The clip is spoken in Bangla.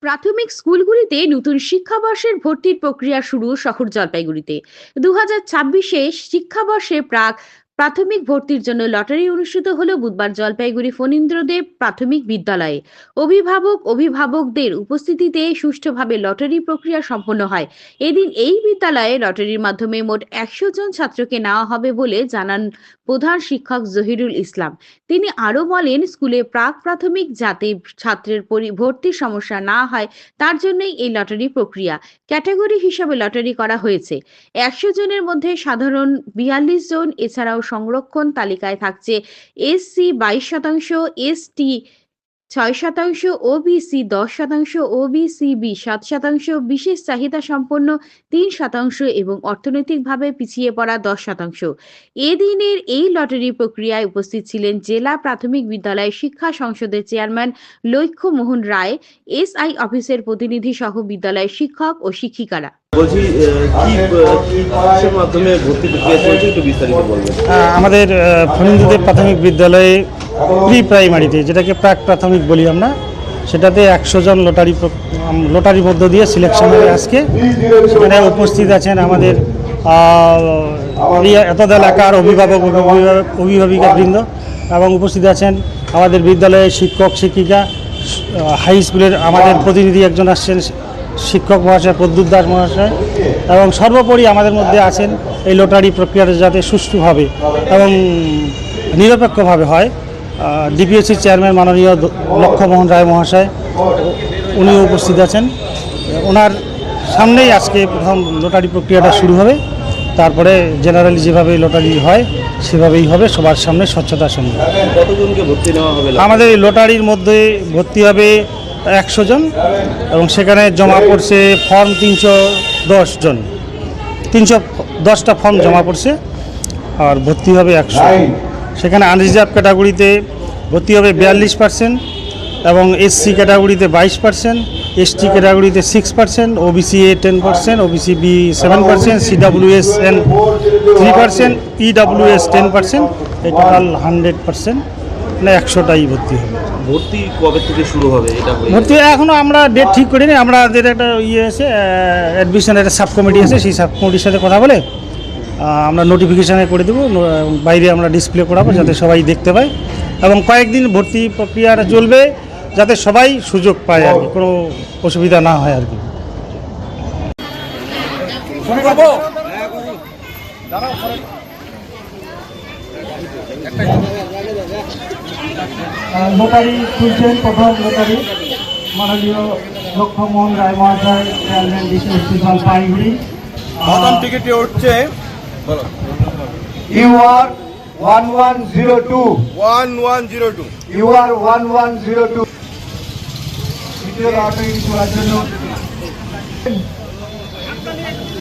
প্রাথমিক স্কুলগুলিতে নতুন শিক্ষাবর্ষের ভর্তির প্রক্রিয়া শুরু শহর জলপাইগুড়িতে 2026-এ শিক্ষাবর্ষে প্রাথমিক ভর্তির জন্য লটারি অনুষ্ঠিত হলো বুধবার জলপাইগুড়ি ফণীন্দ্রদেব প্রাথমিক বিদ্যালয়ে। অভিভাবকদের উপস্থিতিতে সুষ্ঠুভাবে লটারি প্রক্রিয়া সম্পন্ন হয়। এদিন এই বিদ্যালয়ে লটারির মাধ্যমে মোট 100 জন ছাত্রকে নেওয়া হবে বলে জানান প্রধান শিক্ষক জহিরুল ইসলাম। তিনি আরো বলেন, স্কুলে প্রাথমিক যাতে ছাত্রের ভর্তির সমস্যা না হয় তার জন্যই এই লটারি প্রক্রিয়া। ক্যাটাগরি হিসাবে লটারি করা হয়েছে। 100 জনের মধ্যে সাধারণ 42 জন, এছাড়াও সংরক্ষণ তালিকায় থাকছে এসসি 22%, এসটি 6%, ওবিসি 10%, ওবিসিবি 7%, বিশেষ চাহিদা সম্পন্ন 3% এবং অর্থনৈতিকভাবে পিছিয়ে পড়া 10%। এদিনের এই লটারি প্রক্রিয়ায় উপস্থিত ছিলেন জেলা প্রাথমিক বিদ্যালয় শিক্ষা সংসদের চেয়ারম্যান লক্ষ্য মোহন রায়, এসআই অফিসের প্রতিনিধি সহ বিদ্যালয়ের শিক্ষক ও শিক্ষিকারা। বলছি কিসের মাধ্যমে ভর্তি প্রক্রিয়া চলছে, একটু বিস্তারিত বলবেন। আমাদের ফণীন্দ্রদেব প্রাথমিক বিদ্যালয়ে প্রি প্রাইমারিতে, যেটাকে প্রাক প্রাথমিক বলি আমরা, সেটাতে 100 জন লটারির মধ্য দিয়ে সিলেকশন হয়ে আজকে সেখানে উপস্থিত আছেন আমাদের এতদ এলাকার অভিভাবিকাবৃন্দ এবং উপস্থিত আছেন আমাদের বিদ্যালয়ের শিক্ষক শিক্ষিকা, হাই স্কুলের আমাদের প্রতিনিধি একজন আসছেন শিক্ষক মহাশয় প্রদ্যুৎ দাস মহাশয়, এবং সর্বোপরি আমাদের মধ্যে আছেন এই লটারি প্রক্রিয়াটা যাতে সুষ্ঠুভাবে এবং নিরপেক্ষভাবে হয়। ডিপিএসসির চেয়ারম্যান মাননীয় লক্ষ্য মোহন রায় মহাশয় উনিও উপস্থিত আছেন। ওনার সামনেই আজকে প্রথম লটারি প্রক্রিয়াটা শুরু হবে। তারপরে জেনারেলি যেভাবে লটারি হয় সেভাবেই হবে, সবার সামনে স্বচ্ছতার সঙ্গে। কতজনকে ভর্তি নেওয়া হবে? আমাদের এই লটারির মধ্যে ভর্তি হবে 100 জন এবং সেখানে জমা পড়ছে ফর্ম 310 জন, 310টা ফর্ম জমা পড়ছে আর ভর্তি হবে 100। সেখানে আনরিজার্ভ ক্যাটাগরিতে ভর্তি হবে 42% এবং এসসি ক্যাটাগরিতে 22%, এসটি ক্যাটাগরিতে 6%, OBC A 10%, OBC B 7%, CWS এন 3%, ইডাব্লিউএস 10%, এই টোটাল 100%, মানে 100টাই ভর্তি হবে। ভর্তি কবে থেকে শুরু হবে? ভর্তি এখনও আমরা ডেট ঠিক করিনি। আমাদের একটা আছে অ্যাডমিশনের একটা সাব কমিটি আছে, সেই সাব কমিটির সাথে কথা বলে আমরা নোটিফিকেশানে করে দেবো, বাইরে আমরা ডিসপ্লে করাবো যাতে সবাই দেখতে পায়, এবং কয়েকদিন ভর্তি প্রক্রিয়াটা চলবে যাতে সবাই সুযোগ পায় আর কি, কোনো অসুবিধা না হয় আর কি। লটারি খুলছেন প্রথম লটারি মাননীয় লক্ষ্য মোহন রায় মহাশয়, চেয়ারম্যান ডিপিএসসি জলপাইগুড়ি। প্রথম টিকিটে উঠছে UR 1102 1102 UR 1102 দ্বিতীয় লটারি করার জন্য